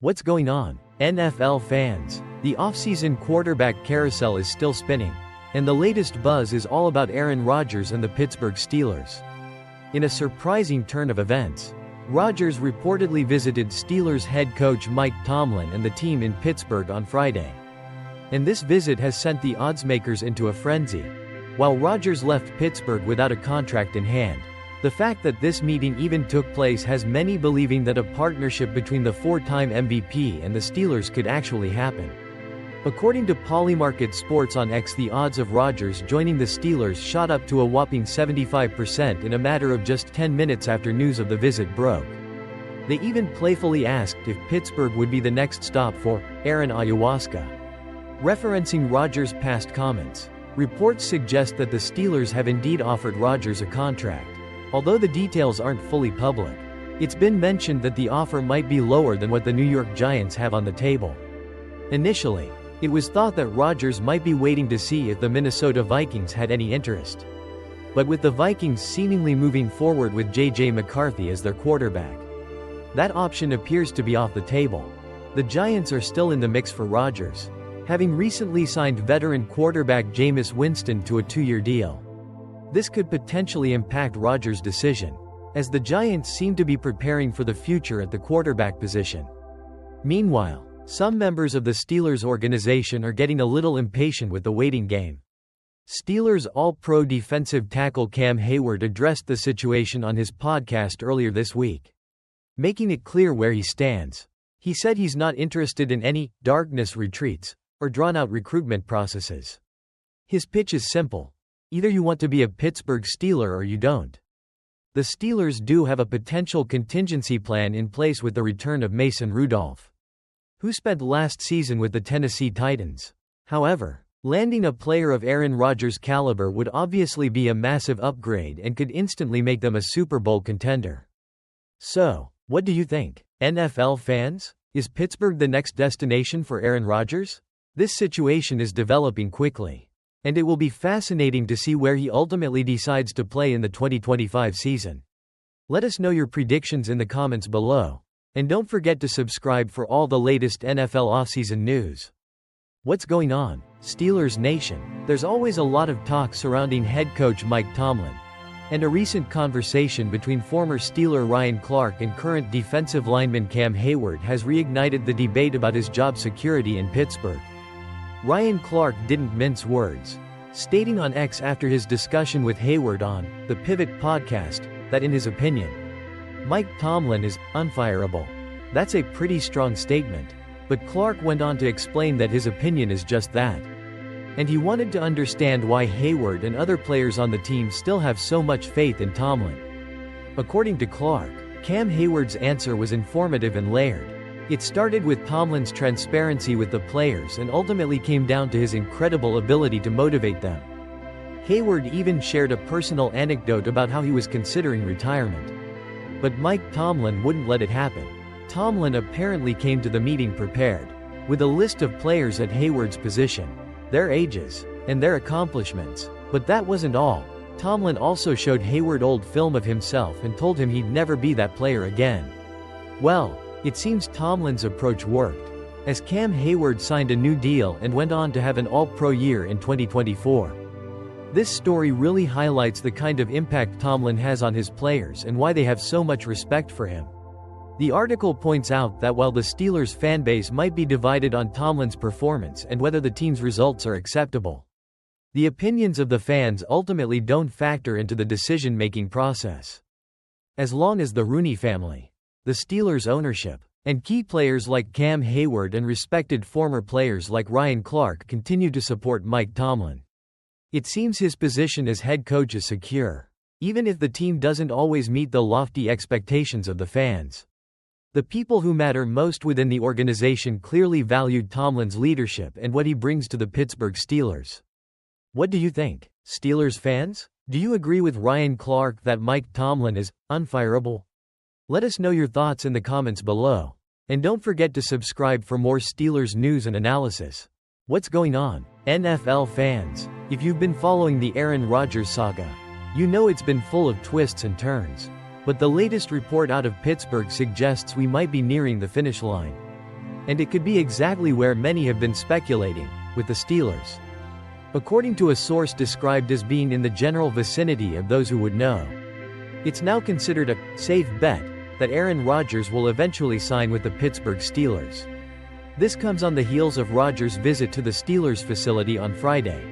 What's going on, NFL fans? The offseason quarterback carousel is still spinning, and the latest buzz is all about Aaron Rodgers and the Pittsburgh Steelers. In a surprising turn of events, Rodgers reportedly visited Steelers head coach Mike Tomlin and the team in Pittsburgh on Friday. And this visit has sent the oddsmakers into a frenzy. While Rodgers left Pittsburgh without a contract in hand, the fact that this meeting even took place has many believing that a partnership between the four-time MVP and the Steelers could actually happen. According to Polymarket Sports on X, the odds of Rodgers joining the Steelers shot up to a whopping 75% in a matter of just 10 minutes after news of the visit broke. They even playfully asked if Pittsburgh would be the next stop for Aaron Ayahuasca. Referencing Rodgers' past comments, reports suggest that the Steelers have indeed offered Rodgers a contract. Although the details aren't fully public, it's been mentioned that the offer might be lower than what the New York Giants have on the table. Initially, it was thought that Rodgers might be waiting to see if the Minnesota Vikings had any interest. But with the Vikings seemingly moving forward with J.J. McCarthy as their quarterback, that option appears to be off the table. The Giants are still in the mix for Rodgers, having recently signed veteran quarterback Jameis Winston to a 2-year deal. This could potentially impact Rodgers' decision, as the Giants seem to be preparing for the future at the quarterback position. Meanwhile, some members of the Steelers organization are getting a little impatient with the waiting game. Steelers All-Pro defensive tackle Cam Hayward addressed the situation on his podcast earlier this week, making it clear where he stands. He said he's not interested in any darkness retreats or drawn-out recruitment processes. His pitch is simple. Either you want to be a Pittsburgh Steeler or you don't. The Steelers do have a potential contingency plan in place with the return of Mason Rudolph, who spent last season with the Tennessee Titans. However, landing a player of Aaron Rodgers' caliber would obviously be a massive upgrade and could instantly make them a Super Bowl contender. So, what do you think, NFL fans? Is Pittsburgh the next destination for Aaron Rodgers? This situation is developing quickly, and it will be fascinating to see where he ultimately decides to play in the 2025 season. Let us know your predictions in the comments below, and don't forget to subscribe for all the latest NFL offseason news. What's going on, Steelers Nation? There's always a lot of talk surrounding head coach Mike Tomlin, and a recent conversation between former Steeler Ryan Clark and current defensive lineman Cam Hayward has reignited the debate about his job security in Pittsburgh. Ryan Clark didn't mince words, stating on X after his discussion with Hayward on the Pivot podcast that in his opinion, Mike Tomlin is unfireable. That's a pretty strong statement, but Clark went on to explain that his opinion is just that. And he wanted to understand why Hayward and other players on the team still have so much faith in Tomlin. According to Clark, Cam Hayward's answer was informative and layered. It started with Tomlin's transparency with the players and ultimately came down to his incredible ability to motivate them. Hayward even shared a personal anecdote about how he was considering retirement. But Mike Tomlin wouldn't let it happen. Tomlin apparently came to the meeting prepared, with a list of players at Hayward's position, their ages, and their accomplishments. But that wasn't all. Tomlin also showed Hayward old film of himself and told him he'd never be that player again. Well, it seems Tomlin's approach worked, as Cam Hayward signed a new deal and went on to have an All-Pro year in 2024. This story really highlights the kind of impact Tomlin has on his players and why they have so much respect for him. The article points out that while the Steelers fanbase might be divided on Tomlin's performance and whether the team's results are acceptable, the opinions of the fans ultimately don't factor into the decision-making process. As long as the Rooney family, the Steelers' ownership, and key players like Cam Hayward and respected former players like Ryan Clark continue to support Mike Tomlin, it seems his position as head coach is secure, even if the team doesn't always meet the lofty expectations of the fans. The people who matter most within the organization clearly valued Tomlin's leadership and what he brings to the Pittsburgh Steelers. What do you think, Steelers fans? Do you agree with Ryan Clark that Mike Tomlin is unfireable? Let us know your thoughts in the comments below. And don't forget to subscribe for more Steelers news and analysis. What's going on, NFL fans? If you've been following the Aaron Rodgers saga, you know it's been full of twists and turns. But the latest report out of Pittsburgh suggests we might be nearing the finish line. And it could be exactly where many have been speculating, with the Steelers. According to a source described as being in the general vicinity of those who would know. It's now considered a safe bet that Aaron Rodgers will eventually sign with the Pittsburgh Steelers. This comes on the heels of Rodgers' visit to the Steelers facility on Friday.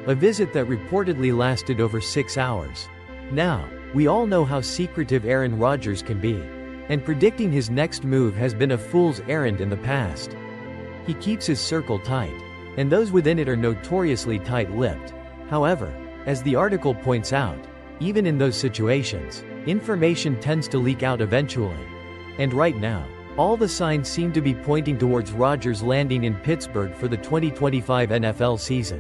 A visit that reportedly lasted over 6 hours. Now, we all know how secretive Aaron Rodgers can be. And predicting his next move has been a fool's errand in the past. He keeps his circle tight. And those within it are notoriously tight-lipped. However, as the article points out, even in those situations, information tends to leak out eventually. And right now, all the signs seem to be pointing towards Rodgers landing in Pittsburgh for the 2025 NFL season.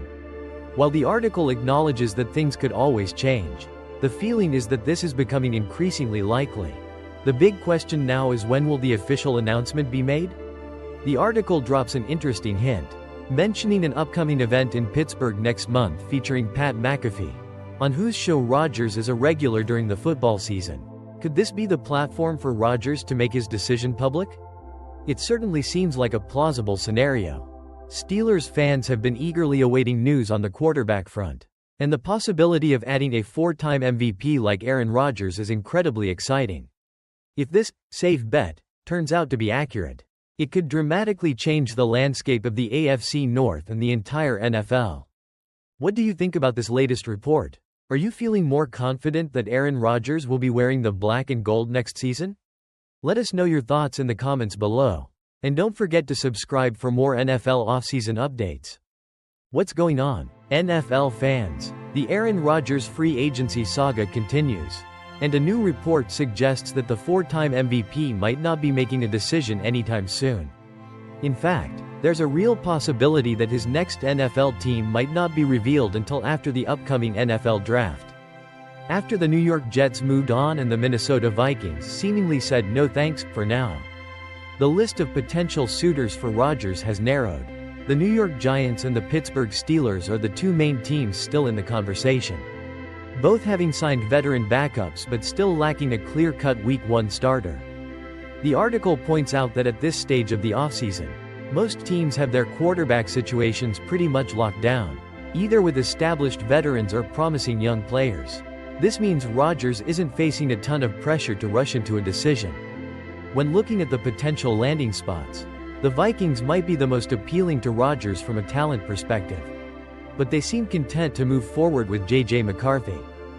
While the article acknowledges that things could always change, the feeling is that this is becoming increasingly likely. The big question now is, when will the official announcement be made? The article drops an interesting hint, mentioning an upcoming event in Pittsburgh next month featuring Pat McAfee, on whose show Rodgers is a regular during the football season. Could this be the platform for Rodgers to make his decision public? It certainly seems like a plausible scenario. Steelers fans have been eagerly awaiting news on the quarterback front. And the possibility of adding a 4-time MVP like Aaron Rodgers is incredibly exciting. If this safe bet turns out to be accurate, it could dramatically change the landscape of the AFC North and the entire NFL. What do you think about this latest report? Are you feeling more confident that Aaron Rodgers will be wearing the black and gold next season? Let us know your thoughts in the comments below. And don't forget to subscribe for more NFL offseason updates. What's going on, NFL fans? The Aaron Rodgers free agency saga continues. And a new report suggests that the 4-time MVP might not be making a decision anytime soon. In fact, there's a real possibility that his next NFL team might not be revealed until after the upcoming NFL draft. After the New York Jets moved on and the Minnesota Vikings seemingly said no thanks for now, the list of potential suitors for Rodgers has narrowed. The New York Giants and the Pittsburgh Steelers are the two main teams still in the conversation, both having signed veteran backups but still lacking a clear-cut Week 1 starter. The article points out that at this stage of the offseason, most teams have their quarterback situations pretty much locked down, either with established veterans or promising young players. This means Rodgers isn't facing a ton of pressure to rush into a decision. When looking at the potential landing spots, the Vikings might be the most appealing to Rodgers from a talent perspective. But they seem content to move forward with J.J. McCarthy.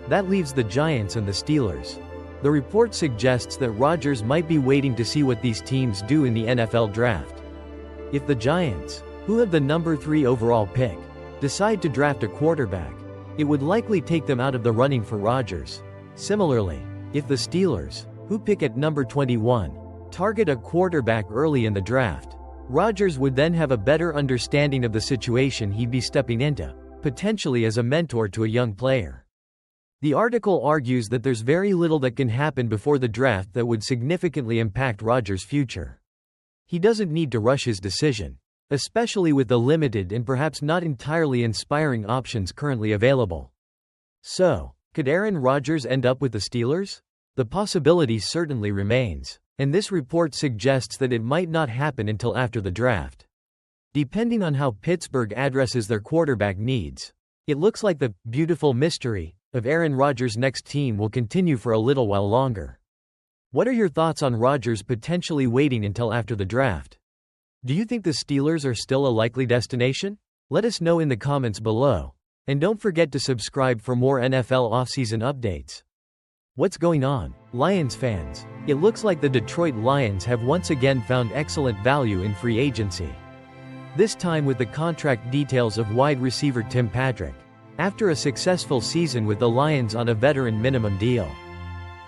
That leaves the Giants and the Steelers. The report suggests that Rodgers might be waiting to see what these teams do in the NFL draft. If the Giants, who have the number 3 overall pick, decide to draft a quarterback, it would likely take them out of the running for Rodgers. Similarly, if the Steelers, who pick at number 21, target a quarterback early in the draft, Rodgers would then have a better understanding of the situation he'd be stepping into, potentially as a mentor to a young player. The article argues that there's very little that can happen before the draft that would significantly impact Rodgers' future. He doesn't need to rush his decision, especially with the limited and perhaps not entirely inspiring options currently available. So, could Aaron Rodgers end up with the Steelers? The possibility certainly remains, and this report suggests that it might not happen until after the draft. Depending on how Pittsburgh addresses their quarterback needs, it looks like the beautiful mystery of Aaron Rodgers' next team will continue for a little while longer. What are your thoughts on Rodgers potentially waiting until after the draft? Do you think the Steelers are still a likely destination? Let us know in the comments below. And don't forget to subscribe for more NFL offseason updates. What's going on, Lions fans? It looks like the Detroit Lions have once again found excellent value in free agency. This time with the contract details of wide receiver Tim Patrick, after a successful season with the Lions on a veteran minimum deal.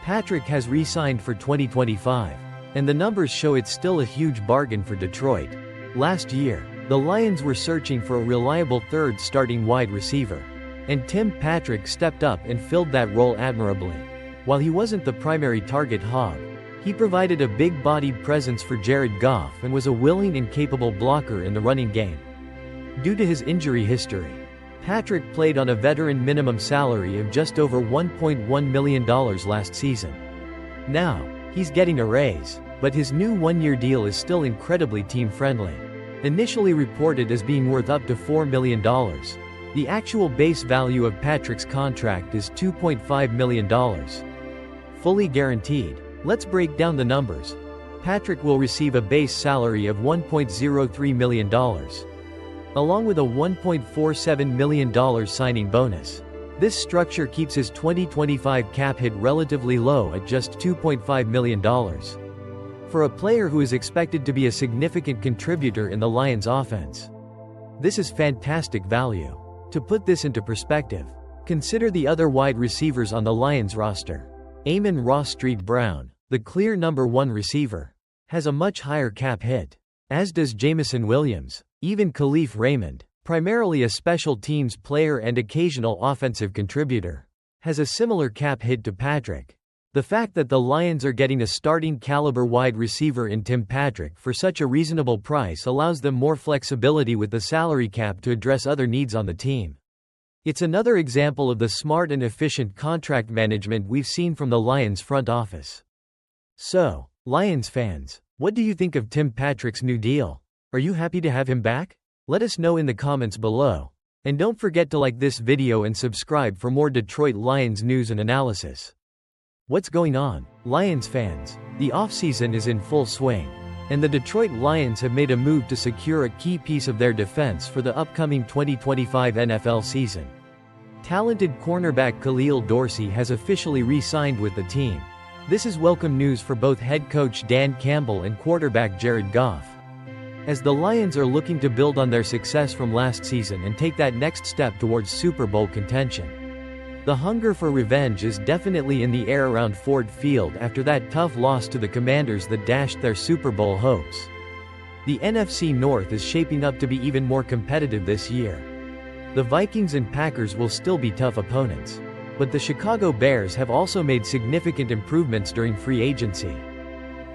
Patrick has re-signed for 2025, and the numbers show it's still a huge bargain for Detroit. Last year, the Lions were searching for a reliable third starting wide receiver, and Tim Patrick stepped up and filled that role admirably. While he wasn't the primary target hog, he provided a big-bodied presence for Jared Goff and was a willing and capable blocker in the running game. Due to his injury history, Patrick played on a veteran minimum salary of just over $1.1 million last season. Now, he's getting a raise, But his new one-year deal is still incredibly team-friendly. Initially reported as being worth up to $4 million, the actual base value of Patrick's contract is $2.5 million. Fully guaranteed. Let's break down the numbers. Patrick will receive a base salary of $1.03 million, along with a $1.47 million signing bonus. This structure keeps his 2025 cap hit relatively low at just $2.5 million. For a player who is expected to be a significant contributor in the Lions' offense, this is fantastic value. To put this into perspective, consider the other wide receivers on the Lions roster. Amon-Ra St. Brown, the clear number 1 receiver, has a much higher cap hit, as does Jameson Williams. Even Khalif Raymond, primarily a special teams player and occasional offensive contributor, has a similar cap hit to Patrick. The fact that the Lions are getting a starting caliber wide receiver in Tim Patrick for such a reasonable price allows them more flexibility with the salary cap to address other needs on the team. It's another example of the smart and efficient contract management we've seen from the Lions front office. So, Lions fans, what do you think of Tim Patrick's new deal? Are you happy to have him back? Let us know in the comments below. And don't forget to like this video and subscribe for more Detroit Lions news and analysis. What's going on, Lions fans? The offseason is in full swing, and the Detroit Lions have made a move to secure a key piece of their defense for the upcoming 2025 NFL season. Talented cornerback Khalil Dorsey has officially re-signed with the team. This is welcome news for both head coach Dan Campbell and quarterback Jared Goff, as the Lions are looking to build on their success from last season and take that next step towards Super Bowl contention. The hunger for revenge is definitely in the air around Ford Field after that tough loss to the Commanders that dashed their Super Bowl hopes. The NFC North is shaping up to be even more competitive this year. The Vikings and Packers will still be tough opponents, but the Chicago Bears have also made significant improvements during free agency,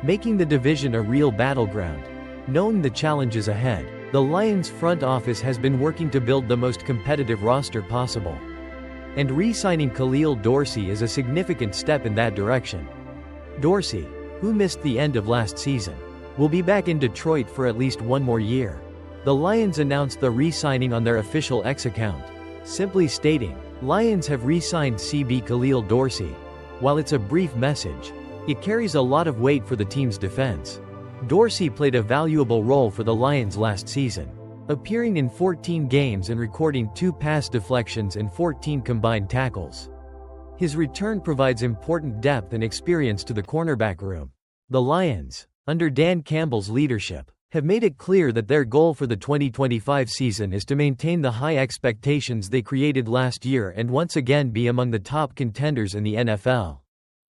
making the division a real battleground. Knowing the challenges ahead, the Lions front office has been working to build the most competitive roster possible. And re-signing Khalil Dorsey is a significant step in that direction. Dorsey, who missed the end of last season, will be back in Detroit for at least one more year. The Lions announced the re-signing on their official X account, simply stating, "Lions have re-signed CB Khalil Dorsey." While it's a brief message, it carries a lot of weight for the team's defense. Dorsey played a valuable role for the Lions last season, appearing in 14 games and recording 2 pass deflections and 14 combined tackles. His return provides important depth and experience to the cornerback room. The Lions, under Dan Campbell's leadership, have made it clear that their goal for the 2025 season is to maintain the high expectations they created last year and once again be among the top contenders in the NFL.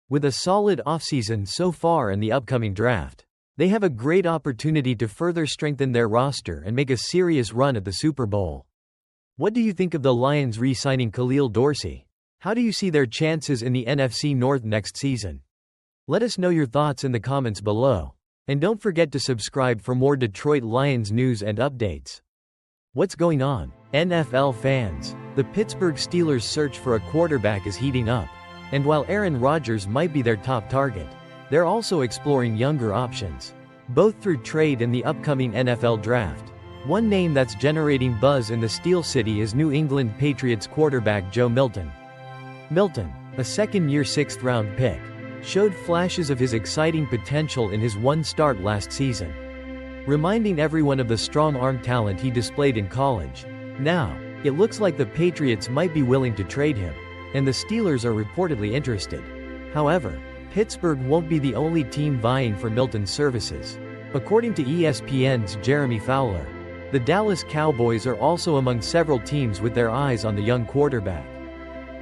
With a solid offseason so far and the upcoming draft, they have a great opportunity to further strengthen their roster and make a serious run at the Super Bowl. What do you think of the Lions re-signing Khalil Dorsey? How do you see their chances in the NFC North next season? Let us know your thoughts in the comments below. And don't forget to subscribe for more Detroit Lions news and updates. What's going on, NFL fans? The Pittsburgh Steelers' search for a quarterback is heating up. And while Aaron Rodgers might be their top target, they're also exploring younger options, both through trade and the upcoming NFL draft. One name that's generating buzz in the Steel City is New England Patriots quarterback Joe Milton. Milton, a second-year 6th-round pick, showed flashes of his exciting potential in his one start last season, reminding everyone of the strong arm talent he displayed in college. Now, it looks like the Patriots might be willing to trade him, and the Steelers are reportedly interested. However, Pittsburgh won't be the only team vying for Milton's services. According to ESPN's Jeremy Fowler, the Dallas Cowboys are also among several teams with their eyes on the young quarterback.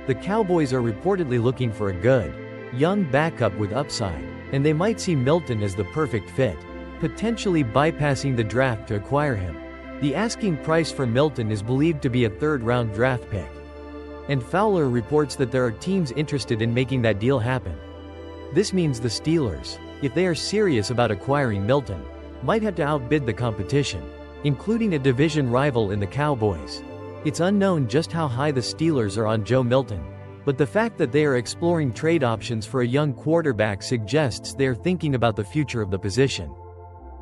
The Cowboys are reportedly looking for a good, young backup with upside, and they might see Milton as the perfect fit, potentially bypassing the draft to acquire him. The asking price for Milton is believed to be a 3rd-round draft pick, and Fowler reports that there are teams interested in making that deal happen. This means the Steelers, if they are serious about acquiring Milton, might have to outbid the competition, including a division rival in the Cowboys. It's unknown just how high the Steelers are on Joe Milton, But the fact that they are exploring trade options for a young quarterback suggests they are thinking about the future of the position.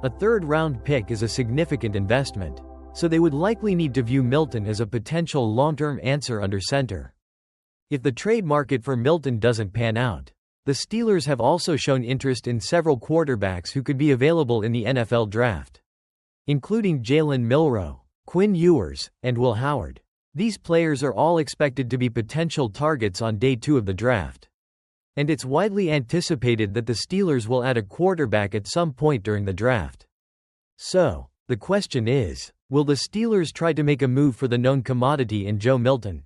A third-round pick is a significant investment, so they would likely need to view Milton as a potential long-term answer under center. If the trade market for Milton doesn't pan out, the Steelers have also shown interest in several quarterbacks who could be available in the NFL draft, including Jalen Milroe, Quinn Ewers, and Will Howard. These players are all expected to be potential targets on day 2 of the draft. And it's widely anticipated that the Steelers will add a quarterback at some point during the draft. So, the question is, will the Steelers try to make a move for the known commodity in Joe Milton?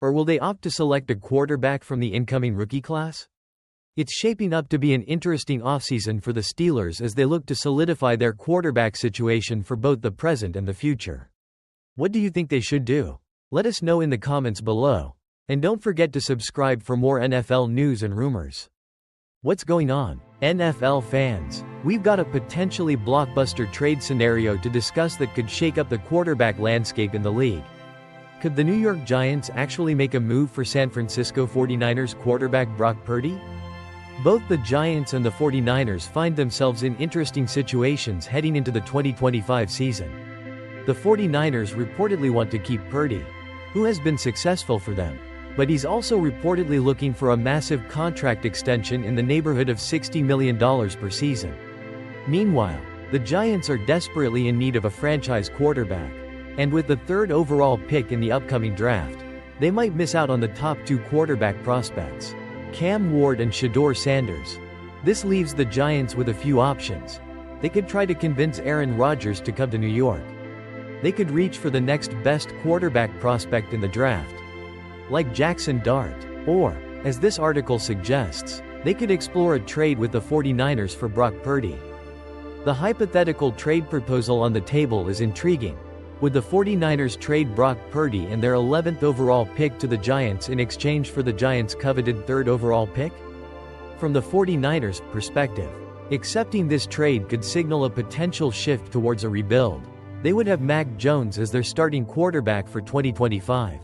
Or will they opt to select a quarterback from the incoming rookie class? It's shaping up to be an interesting offseason for the Steelers as they look to solidify their quarterback situation for both the present and the future. What do you think they should do? Let us know in the comments below. And don't forget to subscribe for more NFL news and rumors. What's going on, NFL fans? We've got a potentially blockbuster trade scenario to discuss that could shake up the quarterback landscape in the league. Could the New York Giants actually make a move for San Francisco 49ers quarterback Brock Purdy? Both the Giants and the 49ers find themselves in interesting situations heading into the 2025 season. The 49ers reportedly want to keep Purdy, who has been successful for them, but he's also reportedly looking for a massive contract extension in the neighborhood of $60 million per season. Meanwhile, the Giants are desperately in need of a franchise quarterback, and with the 3rd overall pick in the upcoming draft, they might miss out on the top 2 quarterback prospects, Cam Ward and Shedeur Sanders. This leaves the Giants with a few options. They could try to convince Aaron Rodgers to come to New York. They could reach for the next best quarterback prospect in the draft, like Jackson Dart, or, as this article suggests, they could explore a trade with the 49ers for Brock Purdy. The hypothetical trade proposal on the table is intriguing. Would the 49ers trade Brock Purdy and their 11th overall pick to the Giants in exchange for the Giants' coveted 3rd overall pick? From the 49ers' perspective, accepting this trade could signal a potential shift towards a rebuild. They would have Mac Jones as their starting quarterback for 2025.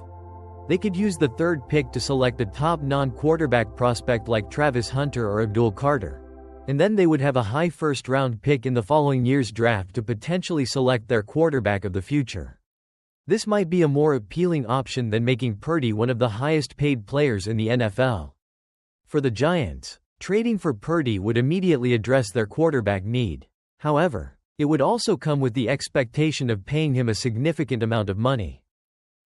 They could use the 3rd pick to select a top non-quarterback prospect like Travis Hunter or Abdul Carter. And then they would have a high 1st-round pick in the following year's draft to potentially select their quarterback of the future. This might be a more appealing option than making Purdy one of the highest-paid players in the NFL. For the Giants, trading for Purdy would immediately address their quarterback need. However, it would also come with the expectation of paying him a significant amount of money.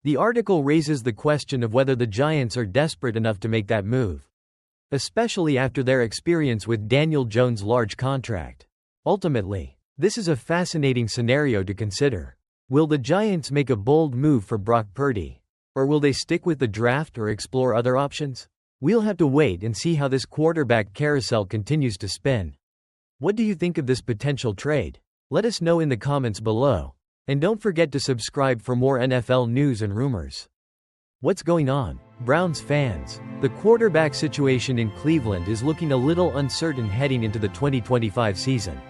The article raises the question of whether the Giants are desperate enough to make that move, especially after their experience with Daniel Jones' large contract. Ultimately, this is a fascinating scenario to consider. Will the Giants make a bold move for Brock Purdy? Or will they stick with the draft or explore other options? We'll have to wait and see how this quarterback carousel continues to spin. What do you think of this potential trade? Let us know in the comments below. And don't forget to subscribe for more NFL news and rumors. What's going on, Browns fans? The quarterback situation in Cleveland is looking a little uncertain heading into the 2025 season.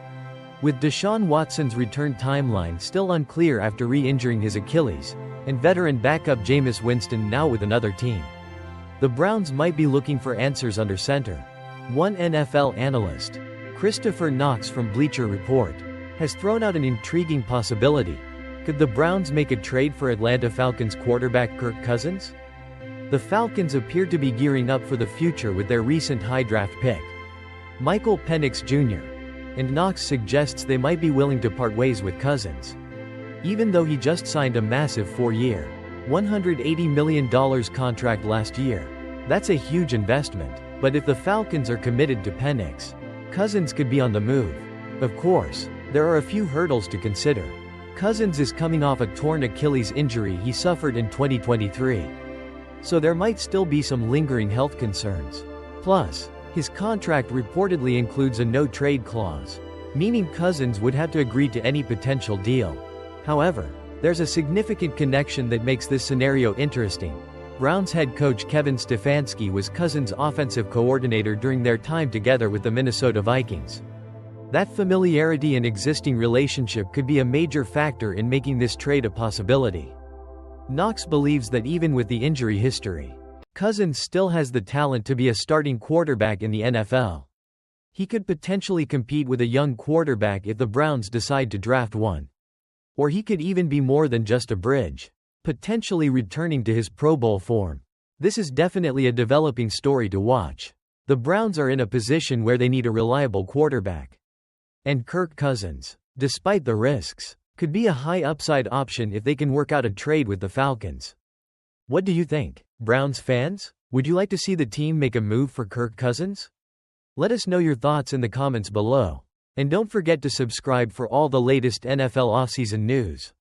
With Deshaun Watson's return timeline still unclear after re-injuring his Achilles, and veteran backup Jameis Winston now with another team, the Browns might be looking for answers under center. One NFL analyst, Christopher Knox from Bleacher Report, has thrown out an intriguing possibility. Could the Browns make a trade for Atlanta Falcons quarterback Kirk Cousins? The Falcons appear to be gearing up for the future with their recent high draft pick, Michael Penix Jr., and Knox suggests they might be willing to part ways with Cousins. Even though he just signed a massive 4-year, $180 million contract last year. That's a huge investment, but if the Falcons are committed to Penix, Cousins could be on the move. Of course, there are a few hurdles to consider. Cousins is coming off a torn Achilles injury he suffered in 2023. So there might still be some lingering health concerns. Plus, his contract reportedly includes a no-trade clause, meaning Cousins would have to agree to any potential deal. However, there's a significant connection that makes this scenario interesting. Browns head coach Kevin Stefanski was Cousins' offensive coordinator during their time together with the Minnesota Vikings. That familiarity and existing relationship could be a major factor in making this trade a possibility. Knox believes that even with the injury history, Cousins still has the talent to be a starting quarterback in the NFL. He could potentially compete with a young quarterback if the Browns decide to draft one. Or he could even be more than just a bridge, potentially returning to his Pro Bowl form. This is definitely a developing story to watch. The Browns are in a position where they need a reliable quarterback. And Kirk Cousins, despite the risks, could be a high upside option if they can work out a trade with the Falcons. What do you think, Browns fans? Would you like to see the team make a move for Kirk Cousins? Let us know your thoughts in the comments below. And don't forget to subscribe for all the latest NFL offseason news.